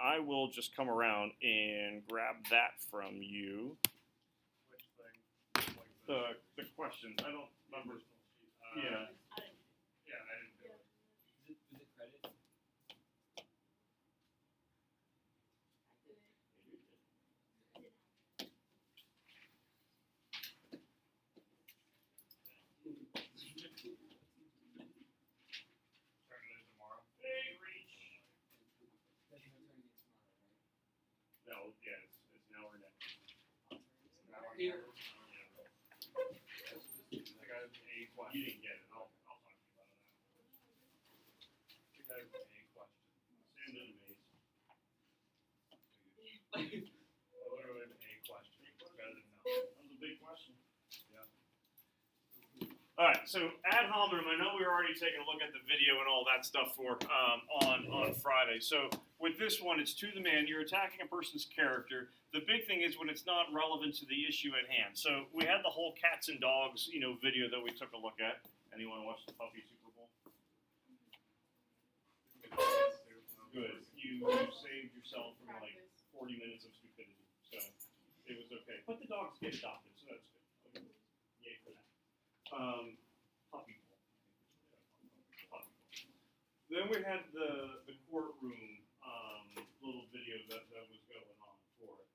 I will just come around and grab that from you. Which thing? Like The questions. I don't remember. Yeah. Yeah, I didn't do it. Is it credit? Turn it in tomorrow. Hey, Reach. That's not turning it tomorrow, right? No, yeah, it's now or never. Now or Here. never. I think I have a question. You didn't get it. I'll talk to you about it after. I think I have a question. Stand in the maze. I literally have a question. Better than no. That was a big question. Yeah. All right, so ad hominem. I know we were already taking a look at the video and all that stuff for on Friday. So with this one, it's to the man. You're attacking a person's character. The big thing is when it's not relevant to the issue at hand. So we had the whole cats and dogs, video that we took a look at. Anyone watch the Puppy Super Bowl? Good. You saved yourself from like 40 minutes of stupidity, so it was okay. But the dogs get adopted, so that's good. Yay for that. Puppy bowl. Puppy bowl. Then we had the courtroom little video that was going on for it.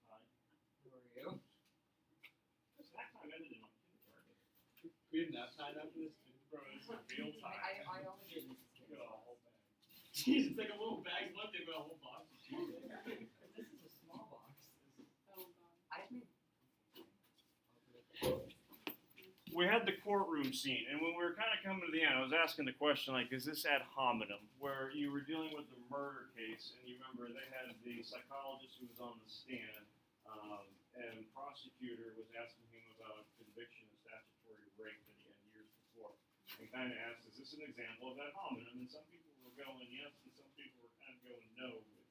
Hi. Who are you? This that time ended in my kindergarten. We didn't have time after this. Bro, it's a real time. I only did this. Look at a whole bag. Jeez, it's like a little bag left. They've got a whole box of cheese. This is a small box. I mean, We had the courtroom scene, and when we were kind of coming to the end, I was asking the question, like, is this ad hominem, where you were dealing with the murder case, and you remember they had the psychologist who was on the stand, and the prosecutor was asking him about conviction of statutory rape that he had years before, and kind of asked, is this an example of ad hominem? And some people were going yes, and some people were kind of going no with it.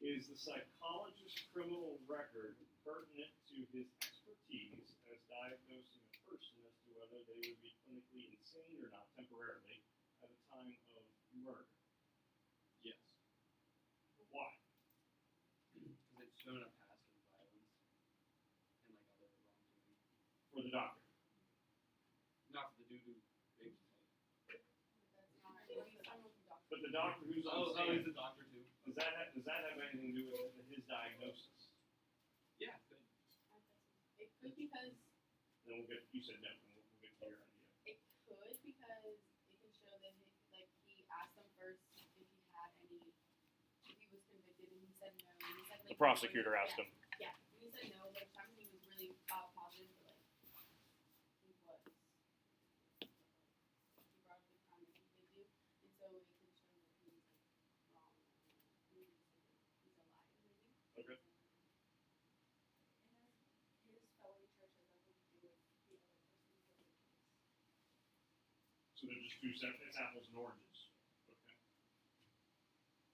Is the psychologist's criminal record pertinent to his expertise as diagnosing a person as to whether they would be clinically insane or not temporarily at a time of murder? Yes. Why? because it's shown a past of violence and like other wrongdoing. For the doctor. Not for the dude who raped his wife. But the doctor who's on Oh, the he's stand, the doctor too. does that have anything to do with his diagnosis? Yeah, good. It could because Then we'll get, you said no, and we'll get to your idea. it could because it can show that he asked them first if he had any, if he was convicted, and he said no. And he said, The prosecutor asked him. Yeah, and he said no, but at times he was really positive, but he was. He brought up the crime that he did do, and so it can show that he was wrong. Maybe he's a liar, maybe. Okay. His felony charge has nothing to do with the other person's guilty case. So they're just two separate, it's apples and oranges. Okay.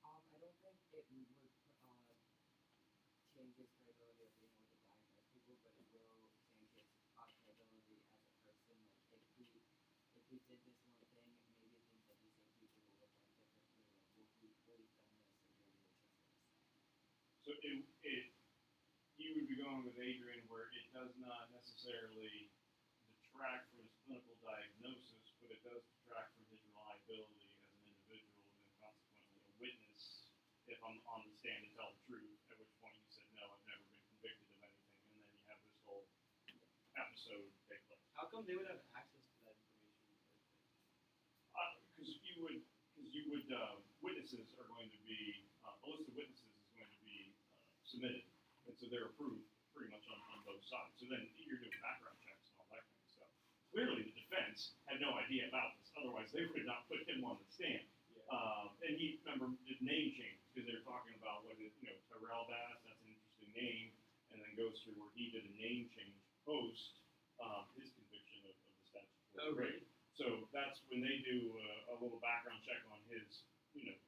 I don't think it would change his credibility of being able to diagnose people, but it will change his credibility as a person. Like if he did this one thing, maybe things that he's saying people will look at differently. Like will he done this, or maybe it's just like So you would be going with Adrian where it does not necessarily detract from his clinical diagnosis, but it does detract from his reliability as an individual and then consequently a witness if I'm on the stand to tell the truth, at which point you said, no, I've never been convicted of anything, and then you have this whole episode take place. How come they would have access to that information in the first place? Because witnesses are going to be, a list of witnesses is going to be submitted, and so they're approved pretty much on both sides. So then you're doing background checks and all that kind of stuff. Clearly the defense had no idea about this, otherwise they would not put him on the stand. And he, remember, did name change, because they were talking about Tyrell Bass, that's an interesting name, and then goes through where he did a name change post his conviction of the statutory rape. So that's when they do a little background check on his,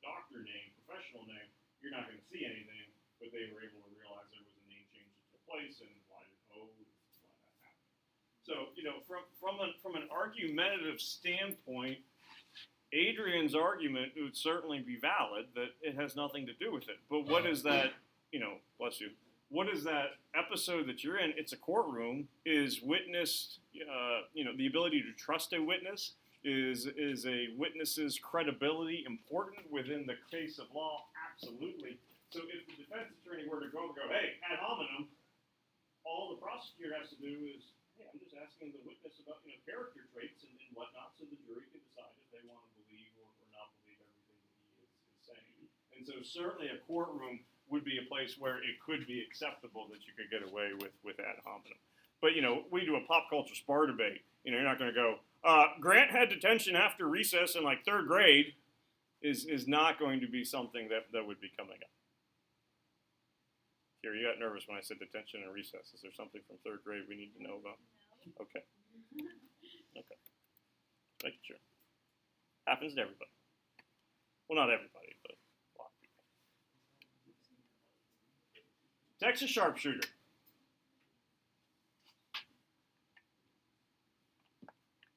doctor name, professional name. You're not going to see anything, but they were able to realize there was a name change that took place, and why that happened. So from an argumentative standpoint, Adrian's argument would certainly be valid that it has nothing to do with it. But what is that, bless you, what is that episode that you're in? It's a courtroom. Is witness, the ability to trust a witness, is a witness's credibility important within the case of law? Absolutely. So if the defense attorney were to go, hey, ad hominem, all the prosecutor has to do is, hey, I'm just asking the witness about, character traits and whatnot, so the jury can decide if they want to believe or not believe everything that he is saying. And so certainly a courtroom would be a place where it could be acceptable that you could get away with ad hominem. But, we do a pop culture spar debate. You're not going to go, Grant had detention after recess in like third grade is not going to be something that would be coming up. Here, you got nervous when I said detention and recess. Is there something from third grade we need to know about? Okay. Okay. Making sure. Happens to everybody. Well, not everybody, but a lot of people. Texas sharpshooter.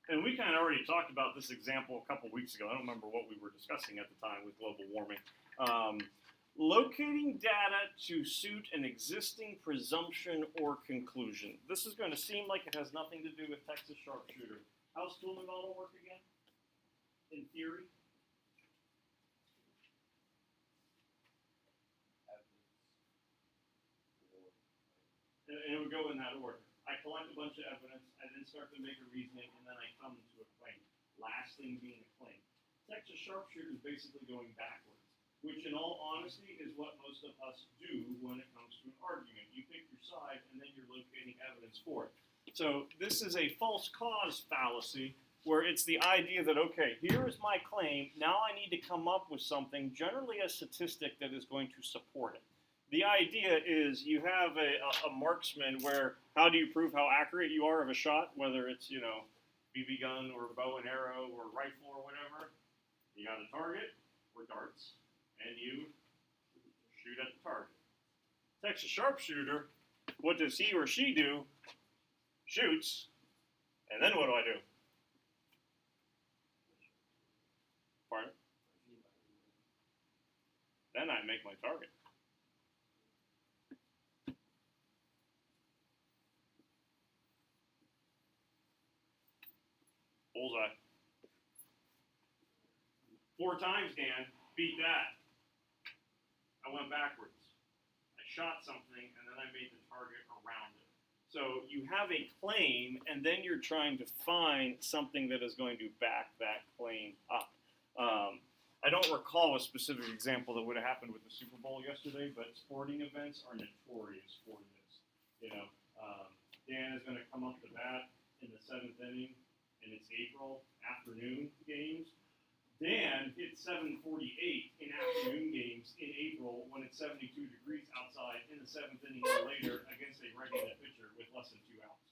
And we kind of already talked about this example a couple weeks ago. I don't remember what we were discussing at the time with global warming. Locating data to suit an existing presumption or conclusion. This is going to seem like it has nothing to do with Texas sharpshooter. How's Toolman model work again? In theory? And it would go in that order. I collect a bunch of evidence, I then start to make a reasoning, and then I come to a claim. Last thing being a claim. Texas sharpshooter is basically going backwards, which in all honesty is what most of us do when it comes to an argument. You pick your side, and then you're locating evidence for it. So this is a false cause fallacy, where it's the idea that, okay, here is my claim, now I need to come up with something, generally a statistic that is going to support it. The idea is you have a marksman where, how do you prove how accurate you are of a shot, whether it's, BB gun or bow and arrow or rifle or whatever. You got a target or darts, and you shoot at the target. Texas sharpshooter, what does he or she do? Shoots, and then what do I do? Pardon? Then I make my target. Bullseye. 4 times, Dan. Beat that. I went backwards. I shot something, and then I made the target around it. So you have a claim, and then you're trying to find something that is going to back that claim up. I don't recall a specific example that would have happened with the Super Bowl yesterday, but sporting events are notorious for this. Dan is going to come up to bat in the 7th inning, and it's April afternoon games. Dan hit 748 in afternoon games in April when it's 72 degrees outside in the 7th inning or later against a regular pitcher with less than 2 outs.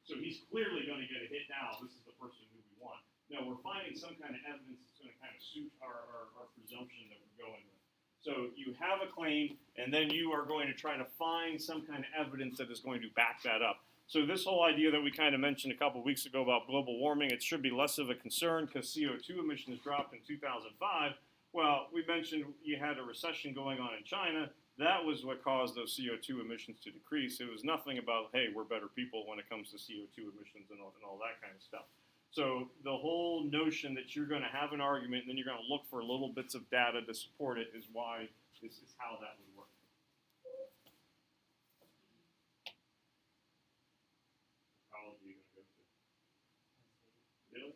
So he's clearly going to get a hit now. This is the person who we want. Now, we're finding some kind of evidence that's going to kind of suit our presumption that we're going with. So you have a claim, and then you are going to try to find some kind of evidence that is going to back that up. So this whole idea that we kind of mentioned a couple of weeks ago about global warming, it should be less of a concern because CO2 emissions dropped in 2005. Well, we mentioned you had a recession going on in China. That was what caused those CO2 emissions to decrease. It was nothing about, hey, we're better people when it comes to CO2 emissions and all that kind of stuff. So the whole notion that you're going to have an argument and then you're going to look for little bits of data to support it is why this is how that would work. College are you going to go to? Really?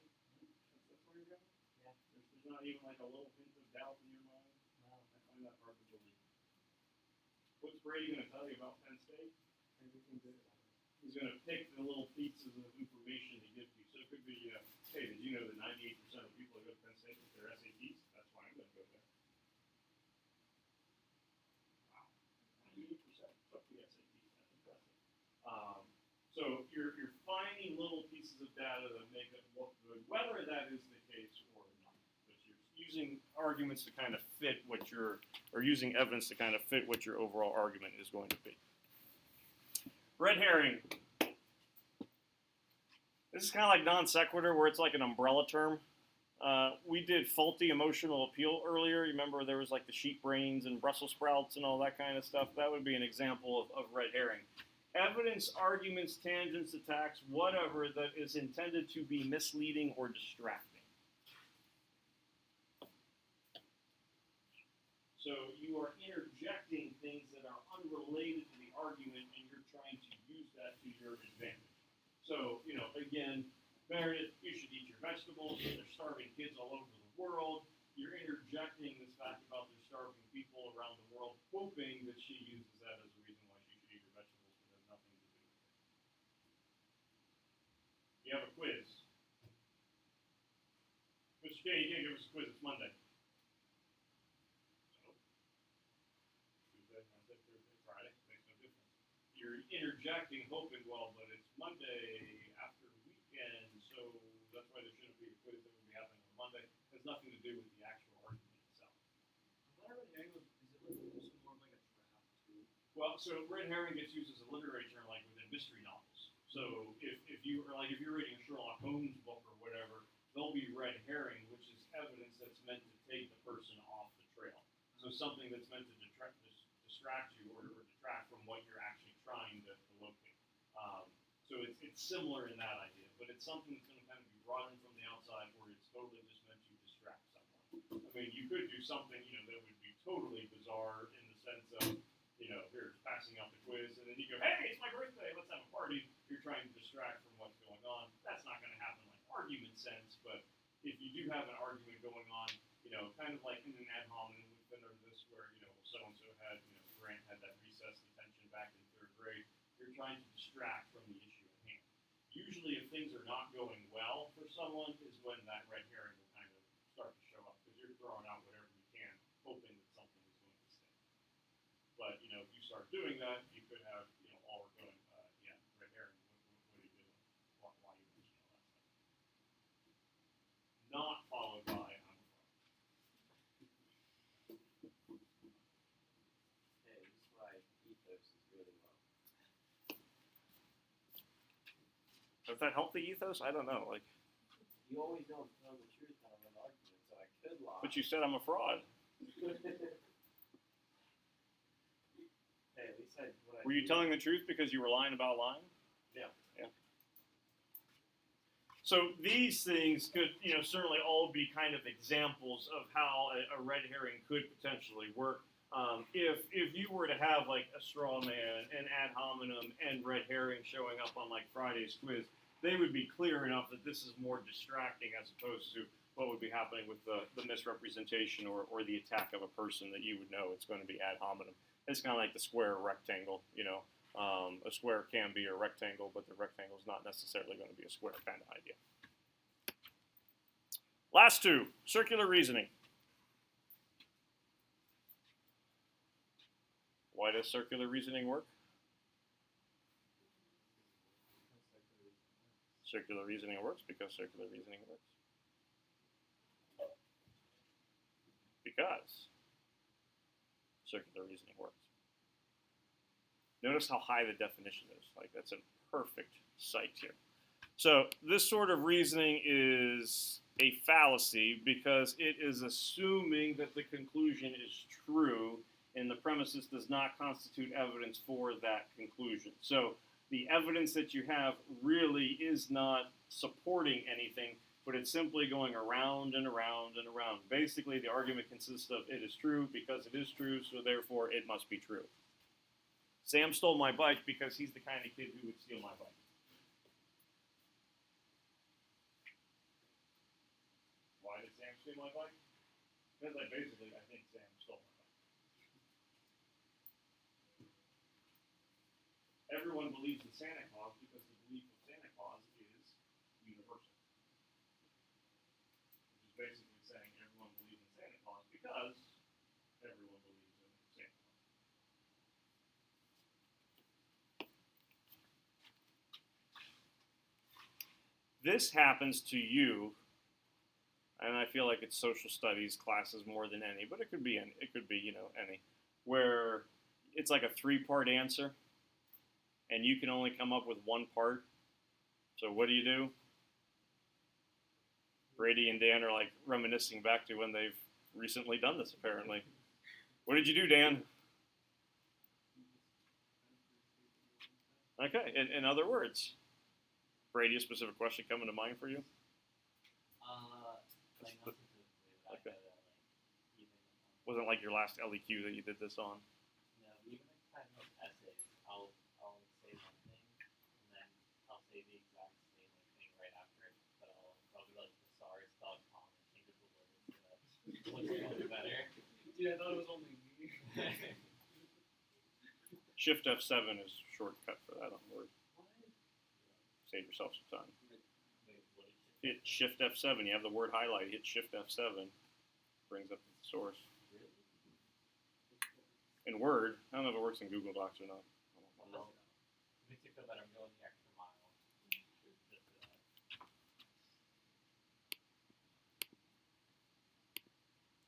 That's where you're going? Yeah. There's not even like a little hint of doubt in your mind? No. I find that hard to believe. What's Brady going to tell you about Penn State? Everything good about it. He's going to pick the little pieces of information he gives you. So it could be, hey, did you know that 98% of people who go to Penn State with their SATs? That's why I'm going to go there. Wow. 98% took the SATs. That's impressive. So you're finding little pieces of data that make it look good, whether that is the case or not. But you're using arguments to kind of fit what using evidence to kind of fit what your overall argument is going to be. Red herring. This is kind of like non sequitur, where it's like an umbrella term. We did faulty emotional appeal earlier. You remember there was like the sheep brains and Brussels sprouts and all that kind of stuff? That would be an example of red herring. Evidence, arguments, tangents, attacks, whatever that is intended to be misleading or distracting. So you are interjecting things that are unrelated to the argument, and you're trying to use that to your advantage. So, again, Meredith, you should eat your vegetables. There's starving kids all over the world. You're interjecting this fact about there's starving people around the world, hoping that she uses that as a reason why she should eat her vegetables, but has nothing to do with it. You have a quiz. Mr. K, you can't give us a quiz. It's Monday. Tuesday, Wednesday, Thursday, Friday. Makes no difference. You're interjecting, hoping, well, but it's Monday after weekend, so that's why there shouldn't be a quiz that would be happening on Monday. It has nothing to do with the actual argument itself. Red herring is it more of like a trap too? Well, so red herring gets used as a literary term, like within mystery novels. So if you're reading a Sherlock Holmes book or whatever, there'll be red herring, which is evidence that's meant to take the person off the trail. So something that's meant to distract you or detract from what you're actually trying to locate. So it's similar in that idea, but it's something that's going to kind of be brought in from the outside, where it's totally just meant to distract someone. I mean, you could do something, that would be totally bizarre in the sense of, here, passing out the quiz, and then you go, hey, it's my birthday, let's have a party. You're trying to distract from what's going on. That's not going to happen like argument sense, but if you do have an argument going on, kind of like in an ad hominem, we've been over this where, so-and-so had, Grant had that recess detention back in 3rd grade. You're trying to distract from the issue at hand. Usually if things are not going well for someone is when that red herring will kind of start to show up, because you're throwing out whatever you can, hoping that something is going to stick. But, if you start doing that, you could have, all we're going, red herring, what are you doing? Why are you mentioning all that stuff? Not followed by, I'm a fraud. Hey, this is why ethos is really low. Does that help the ethos? I don't know. You always don't tell the truth on an argument, so I could lie. But you said I'm a fraud. Hey, at least what I Were you do- telling the truth because you were lying about lying? Yeah. Yeah. So these things could, certainly all be kind of examples of how a red herring could potentially work. If you were to have like a straw man, an ad hominem, and red herring showing up on like Friday's quiz, they would be clear enough that this is more distracting as opposed to what would be happening with the misrepresentation or the attack of a person that you would know it's going to be ad hominem. It's kind of like the square or rectangle, a square can be a rectangle, but the rectangle is not necessarily going to be a square kind of idea. Last two, circular reasoning. Why does circular reasoning work? Circular reasoning works because circular reasoning works. Because circular reasoning works. Notice how high the definition is. Like, that's a perfect site here. So this sort of reasoning is a fallacy because it is assuming that the conclusion is true and the premises does not constitute evidence for that conclusion. So the evidence that you have really is not supporting anything, but it's simply going around and around and around. Basically, the argument consists of it is true because it is true, so therefore it must be true. Sam stole my bike because he's the kind of kid who would steal my bike. Why did Sam steal my bike? Because I think Sam stole my bike. Everyone believes in Santa Claus because the belief of Santa Claus is universal. Which is basically saying everyone believes in Santa Claus because everyone believes in Santa Claus. This happens to you, and I feel like it's social studies classes more than any, but it could be any, any, where it's like a 3-part answer, and you can only come up with one part. So what do? Brady and Dan are like reminiscing back to when they've recently done this, apparently. What did you do, Dan? Okay, in other words, Brady, a specific question coming to mind for you? Like nothing to do with that, Okay. but, like, even, Wasn't like your last LEQ that you did this on. no, even if I make essays, I'll say one thing, and then I'll say the exact same like thing right after it, but I'll be like thesaurus.com and change up the words so that it looks a little bit better. Dude, I thought it was only me. Shift F7 is shortcut for that on Word. Save yourself some time. Wait, what is it? Hit Shift F7. You have the word highlight. Hit Shift F7. Brings up the source. Really? In Word, I don't know if it works in Google Docs or not. Well, it makes me feel better. I'm going the extra mile. Just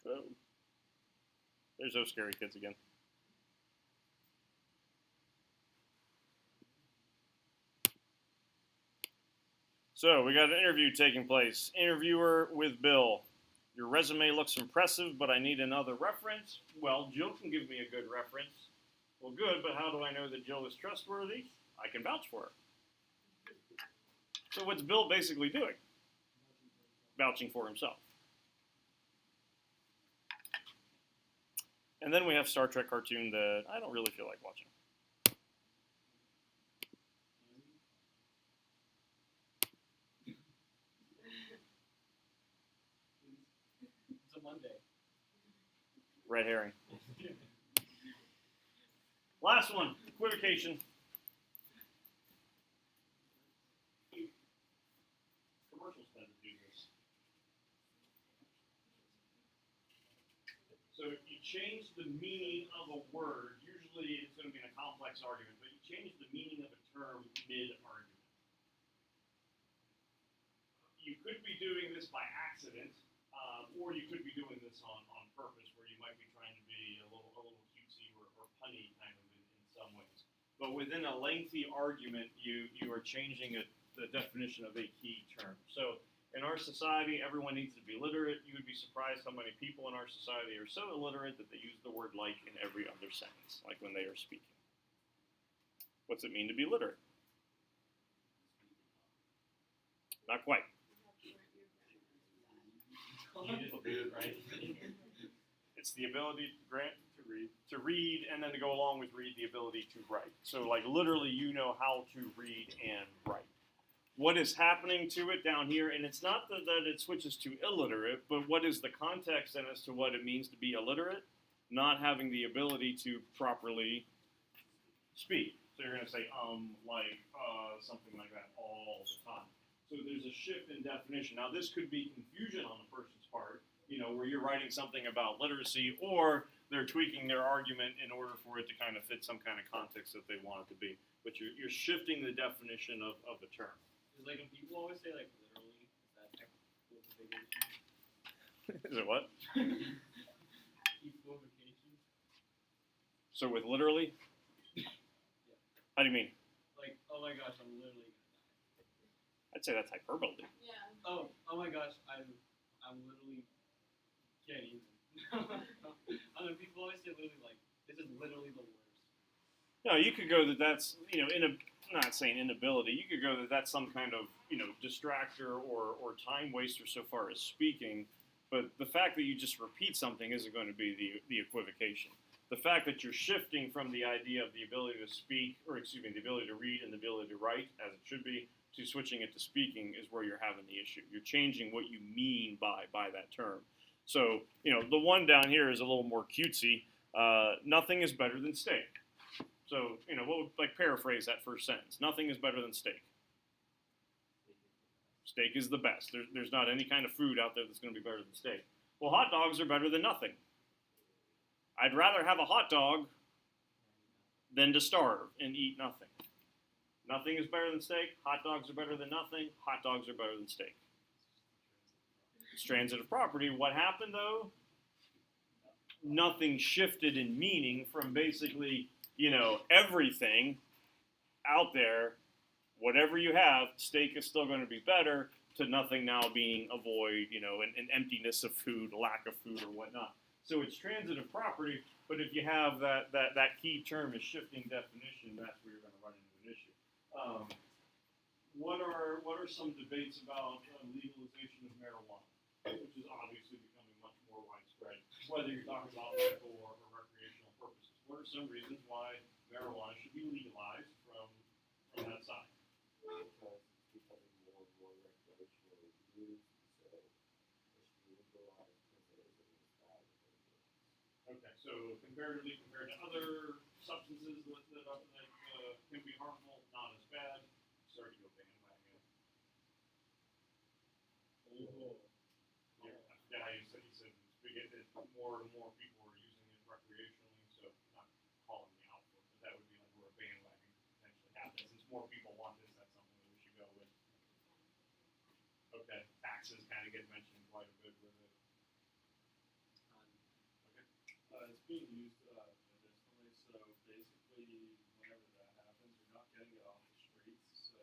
for that. Oh. There's those scary kids again. So we got an interview taking place. Interviewer with Bill. Your resume looks impressive, but I need another reference. Well, Jill can give me a good reference. Well, good, but how do I know that Jill is trustworthy? I can vouch for her. So what's Bill basically doing? Vouching for himself. And then we have Star Trek cartoon that I don't really feel like watching. It's a Monday. Red herring. Last one, equivocation. Commercials tend to do this. So if you change the meaning of a word, usually it's going to be in a complex argument, but you change the meaning of a term mid-argument. You could be doing this by accident, or you could be doing this on purpose, where you might be trying to be a little cutesy or punny kind of in some ways. But within a lengthy argument, you are changing the definition of a key term. So in our society, everyone needs to be literate. You would be surprised how many people in our society are so illiterate that they use the word like in every other sentence, like when they are speaking. What's it mean to be literate? Not quite. You just do it, right? It's the ability to read, and then to go along with read, the ability to write. So, like, literally, you know how to read and write. What is happening to it down here, and it's not that it switches to illiterate, but what is the context and as to what it means to be illiterate? Not having the ability to properly speak. So you're going to say, something like that all the time. So there's a shift in definition. Now, this could be confusion on the person's part, where you're writing something about literacy, or they're tweaking their argument in order for it to kind of fit some kind of context that they want it to be. But you're shifting the definition of a term. It's like when people always say like literally, is that equivocation? Is it what? Equivocation. So with literally? How do you mean? Like, oh my gosh, I'm literally gonna die. I'd say that's hyperbole. Yeah. Oh my gosh, I'm literally can't even. I don't know, people always say literally like, this is literally the worst. No, you could go that's, I'm not saying inability, you could go that's some kind of, distractor or time waster so far as speaking, but the fact that you just repeat something isn't going to be the equivocation. The fact that you're shifting from the idea of the ability to speak, the ability to read and the ability to write, as it should be, to switching it to speaking is where you're having the issue. You're changing what you mean by that term. So, the one down here is a little more cutesy. Nothing is better than steak. So, what would, paraphrase that first sentence? Nothing is better than steak. Steak is the best. There's not any kind of food out there that's going to be better than steak. Well, hot dogs are better than nothing. I'd rather have a hot dog than to starve and eat nothing. Nothing is better than steak. Hot dogs are better than nothing. Hot dogs are better than steak. It's transitive property. What happened, though? Nothing shifted in meaning from basically, everything out there. Whatever you have, steak is still going to be better, to nothing now being a void, an emptiness of food, a lack of food, or whatnot. So it's transitive property, but if you have that key term is shifting definition, that's where you're going to run into an issue. What are some debates about legalization of marijuana, which is obviously becoming much more widespread, whether you're talking about medical or recreational purposes? What are some reasons why marijuana should be legalized from that side? Because it's becoming more and more recreationally used, so it should be legalized because it isn't as bad as it is. Okay, so comparatively compared to other substances that can be harmful, not as bad. Sorry to go bandwagon. Yeah, I forget how you said it's more and more people are using it recreationally, so not calling me out for it, but that would be like where a bandwagon could potentially happen. Since more people want this, that's something that we should go with. Okay, taxes kind of get mentioned quite a bit with it. It's being used medicinally, so basically, whenever that happens, you're not getting it off the streets, so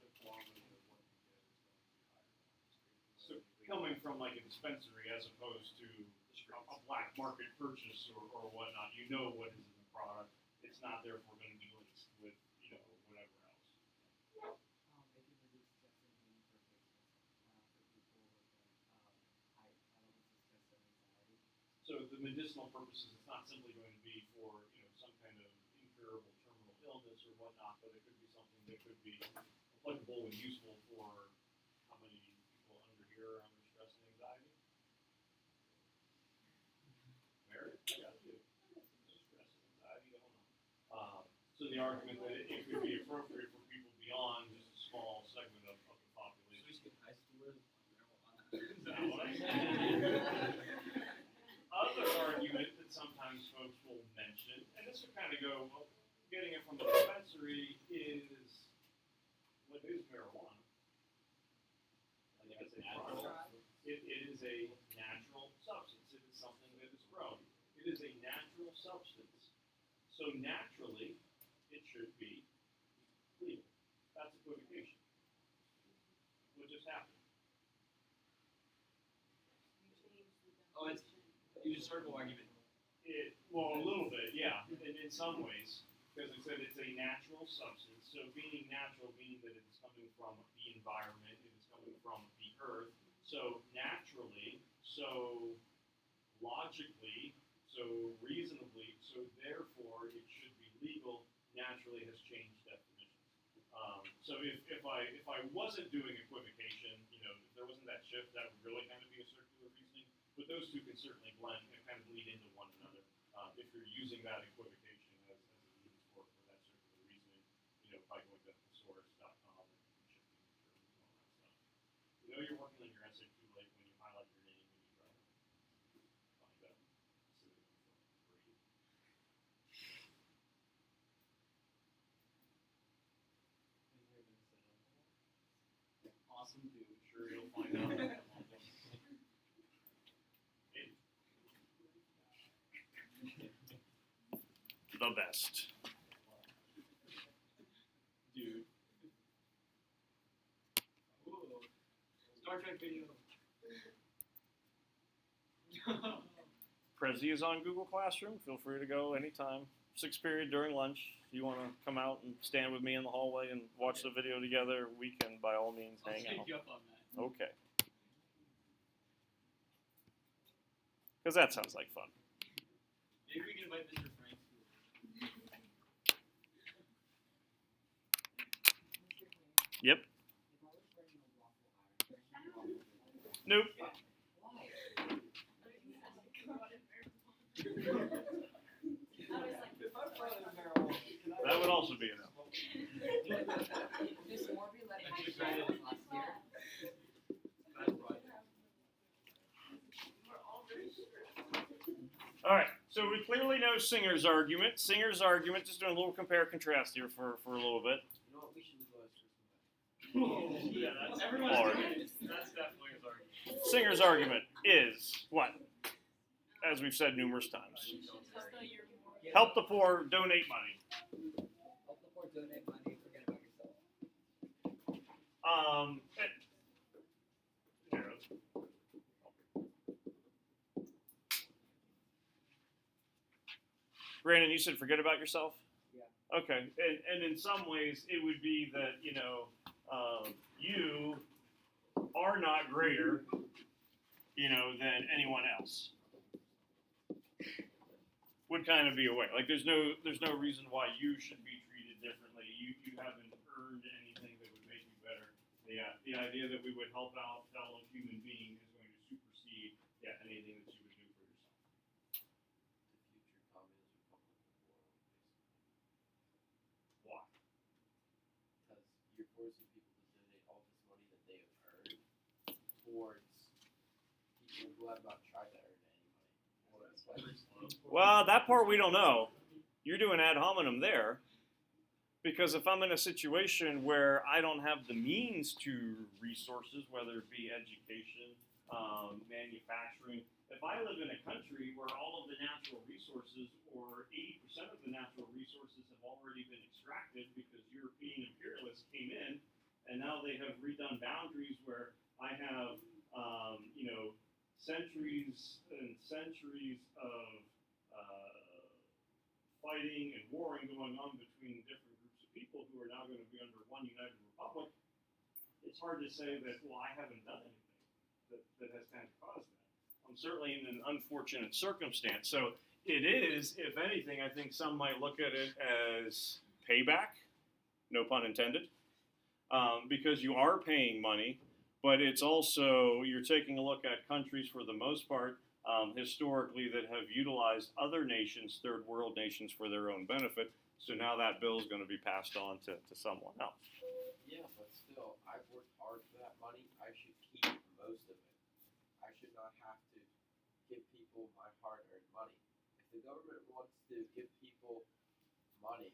the quality of what you get is going to be higher on the street. So coming from like a dispensary as opposed to a black market purchase or whatnot, you know what is in the product. It's not therefore going to be laced with whatever else. It can reduce stress and pain for patients, for people with high levels of stress or anxiety. So the medicinal purposes, it's not simply going to be for some kind of incurable terminal illness or whatnot, but it could be something that could be applicable and useful for how many people under here are under stress and anxiety. Merit, I got you. Stress and anxiety going on. So the argument that it could be appropriate for people beyond just a small segment of the population. So we should get high schoolers on marijuana. Is that what I said? Other argument that sometimes folks will mention, and this would kind of go, getting it from the dispensary is, what is marijuana? I think it's natural. It is a natural substance. It is something that is grown. It is a natural substance. So naturally, it should be legal. That's equivocation. What just happened? You changed the Oh, it's- definition. Use a circle argument. Well, a little bit, yeah, in some ways, because I said it's a natural substance. So being natural meaning that it's coming from the environment, it is coming from the earth. So naturally, so logically, so reasonably, so therefore it should be legal. Naturally has changed definitions. So if I wasn't doing equivocation, if there wasn't that shift, that would really kind of be a circular reasoning. But those two can certainly blend and kind of lead into one another. If you're using that equivocation as a means for that circular reasoning, by going to thesaurus.com and shifting the terms and all that stuff. You're working on your essay too late when you highlight your name and you try to find out synonym for breathe. Awesome dude. Sure, you'll find out. The best. Dude. Whoa. Star Trek video. Prezi is on Google Classroom. Feel free to go anytime. 6th period during lunch. If you want to come out and stand with me in the hallway and watch the video together, we can by all means I'll hang take out. you up on that. Okay. Because that sounds like fun. Maybe we can invite Mr. Frank. Yep. If I was bringing a waffle iron, Nope. That would also be enough. Miss Morby let me try it last year. All right. So we clearly know Singer's argument. Singer's argument, just doing a little compare contrast here for a little bit. You know what? We should go as Christmas. Yeah, that's Everyone's Hard. doing it. That's definitely his argument. Singer's argument is what? As we've said numerous times. Help the poor, donate money. Help the poor, donate money, forget about yourself. Brandon, you said forget about yourself? Yeah. Okay. And in some ways, it would be that, you are not greater, than anyone else. Would kind of be a way. Like, there's no reason why you should be treated differently. You haven't earned anything that would make you better. The idea that we would help out fellow human beings is going to supersede anything that you would do for yourself. The future communist republic of world, basically. Why? Because you're forcing people to donate all this money that they have earned towards people who have not tried to earn any money. Well, that part we don't know. You're doing ad hominem there. Because if I'm in a situation where I don't have the means to resources, whether it be education, manufacturing, if I live in a country where all of the natural resources, or 80% of the natural resources, have already been extracted because European imperialists came in, and now they have redone boundaries where I have, centuries and centuries of fighting and warring going on between different groups of people who are now going to be under one united republic, it's hard to say that, well, I haven't done anything that has kind of caused that. I'm certainly in an unfortunate circumstance. So it is, if anything, I think some might look at it as payback, no pun intended, because you are paying money, but it's also, you're taking a look at countries for the most part, historically, that have utilized other nations, third world nations, for their own benefit. So now that bill is going to be passed on to someone else. Yeah, but still, I've worked hard for that money. I should keep most of it. I should not have to give people my hard-earned money. If the government wants to give people money,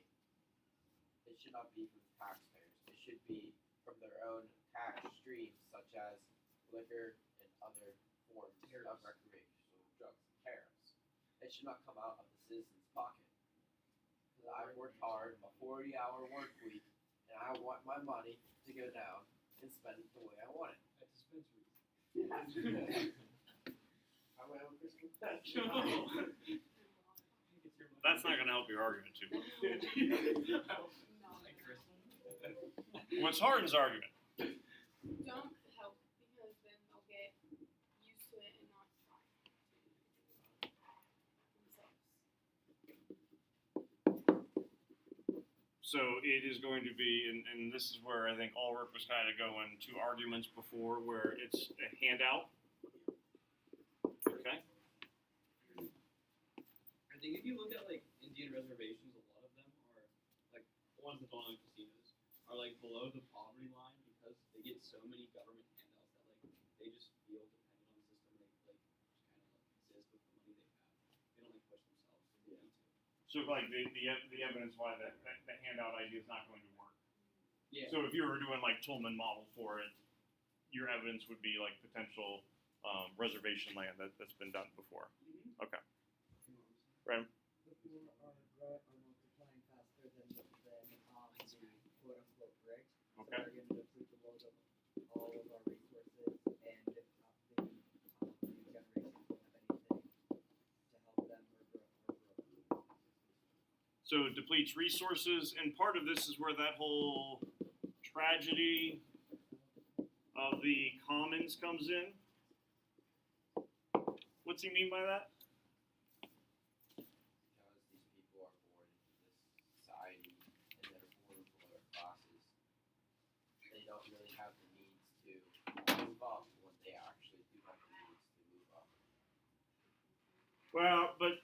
it should not be from the taxpayers. It should be from their own tax streams, such as liquor and other forms of recreational drugs, tariffs. It should not come out of the citizen's pocket. Because I've worked hard, a 40-hour work week, and I want my money to go down and spend it the way I want it. At dispensaries. I went on Christmas. That's not going to help your argument too much. What's Harden's argument? Don't help because then they'll get used to it and not try themselves. So it is going to be, and this is where I think Ulrich was kind of going to arguments before, where it's a handout. Okay. I think if you look at like Indian reservations, a lot of them are like the ones that don't own casinos are like below the poverty line because they get so many government handouts that like they just feel dependent on the system. They like just kind of like exist with the money they have. They don't like push themselves. They need to. So like the evidence why the handout idea is not going to work. Yeah. So if you were doing like Tolman model for it, your evidence would be like potential reservation land that's been done before. Mm-hmm. Okay. Right. The poor are multiplying faster than the quote unquote rich. Okay. So they're going to deplete the load of all of our resources, and if not, the new generations won't have anything to help them or grow. So it depletes resources, and part of this is where that whole tragedy of the commons comes in. What's he mean by that? Because these people are born into this society and they're born with lower classes, they don't really have the means to move up when they actually do have the means to move up. Well, but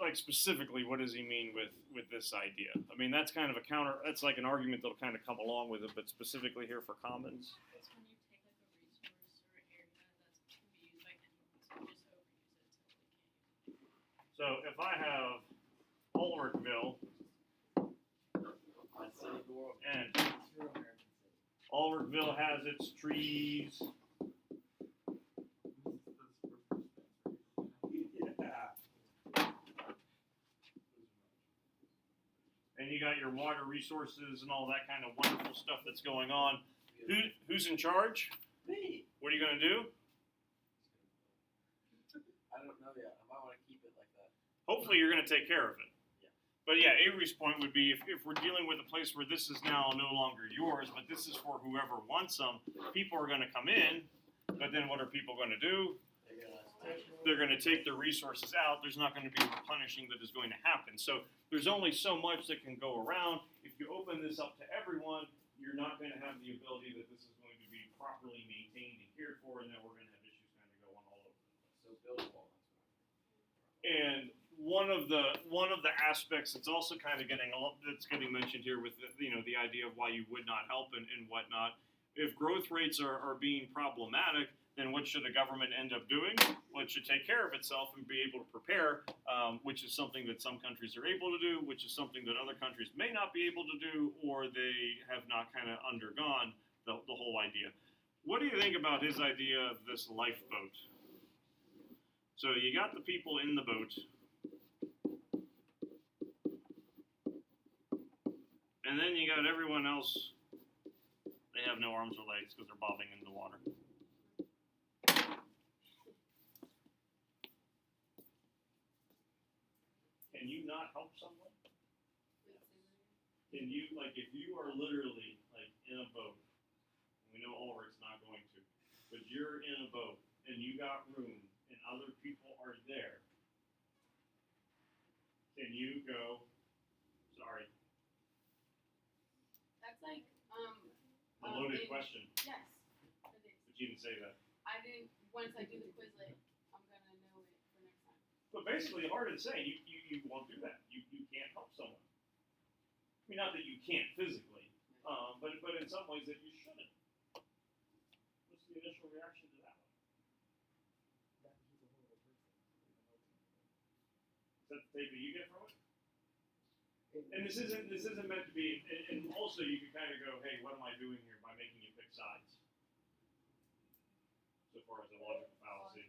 like specifically, what does he mean with this idea? I mean, that's kind of a counter. That's like an argument that'll kind of come along with it, but specifically here for commons. It's when you take like a resource or area that can be used by anyone, so you just overuse it until they can't use it. So if I have Ulrichville That's the world. and True American city. Ulrichville has its trees, and you got your water resources and all that kind of wonderful stuff that's going on. Who's in charge? Me. What are you going to do? I don't know yet. I might want to keep it like that. Hopefully, you're going to take care of it. Yeah. But yeah, Avery's point would be if we're dealing with a place where this is now no longer yours, but this is for whoever wants them, people are going to come in, but then what are people going to do? They're going to take their resources out. There's not going to be replenishing that is going to happen. So there's only so much that can go around. If you open this up to everyone, you're not going to have the ability that this is going to be properly maintained and cared for, and then we're going to have issues kind of going all over the place. So build a wall. And one of the aspects that's also kind of that's getting mentioned here with the idea of why you would not help and whatnot. If growth rates are being problematic, then what should a government end up doing? Well, it should take care of itself and be able to prepare, which is something that some countries are able to do, which is something that other countries may not be able to do, or they have not kind of undergone the whole idea. What do you think about his idea of this lifeboat? So you got the people in the boat, and then you got everyone else. They have no arms or legs because they're bobbing in the water. Can you not help someone? Can you, like, if you are literally, like, in a boat, we know Ulrich's not going to, but you're in a boat, and you got room, and other people are there, can you go, sorry, That's like, a loaded question, yes, it is. but you didn't say that. I didn't, once I do the Quizlet, I'm gonna know it for next time. But basically, hard to say, you won't do that. You can't help someone. I mean, not that you can't physically, but in some ways that you shouldn't. What's the initial reaction to that one? That he's a horrible person. Is that the take that you get from it? And this isn't meant to be. And also, you can kind of go, hey, what am I doing here by making you pick sides? So far as a logical fallacy.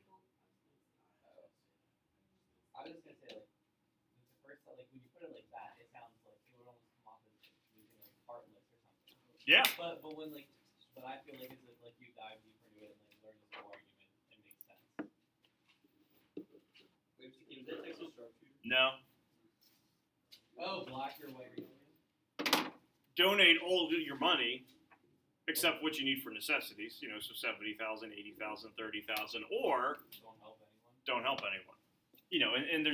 I was just gonna say, like, the first, like, when you put it like that, it sounds like it would almost come off as using, like, heartless or something. Yeah. But when, like, but I feel like it's like you dive deeper into it and, like, learn this whole argument, it makes sense. Wait, is that Texas sharpshooter? No. Oh, black or white reunion? Donate all your money, except what you need for necessities. So 70,000, 80,000, 30,000, or Don't help anyone. And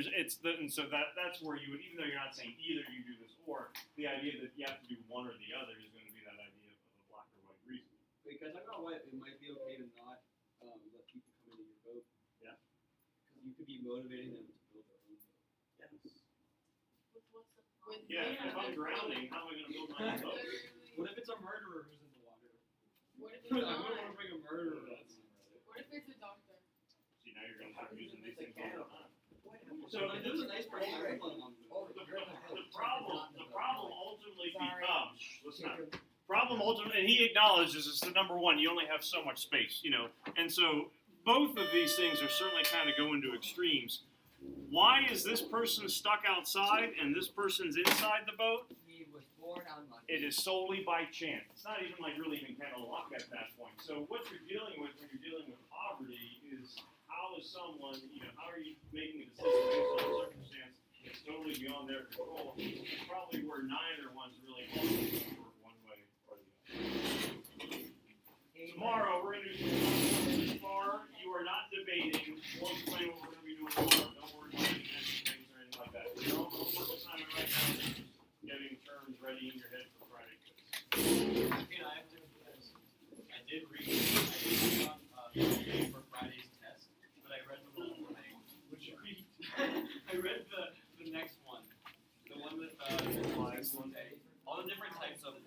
so that's where you would, even though you're not saying either you do this or, the idea that you have to do one or the other is going to be that idea of a black or white reason. Because I know why it might be okay to not let people come into your boat. Yeah. Because you could be motivating them to build their own boat. Yes. With Yeah, if I'm drowning, how am I going to build my own boat? What if it's a murderer who's in the water? What if I it's wouldn't not? want to bring a murderer. What if it's a doctor? See, now you're going to start using these things all the time. So like, there's a nice person on The problem ultimately becomes, and he acknowledges it's the number one, you only have so much space, and so both of these things are certainly kind of going to extremes. Why is this person stuck outside and this person's inside the boat? He was born unlucky. It is solely by chance. It's not even like really even kind of luck at that point. So what you're dealing with when you're dealing with poverty is how is someone, how are you making a decision based on a circumstance that's totally beyond their control? It's probably where neither one's really going for one way or the other. Tomorrow we're going to do some tomorrow. You are not debating. We'll explain what we're going to be doing tomorrow. Don't worry about any things or anything like that. Don't work assignment right now. Just getting terms ready in your head for Friday. I have to confess, I did read on for Friday's test, but I read the wrong thing. Would you read? I read the next one, the one with all the different types of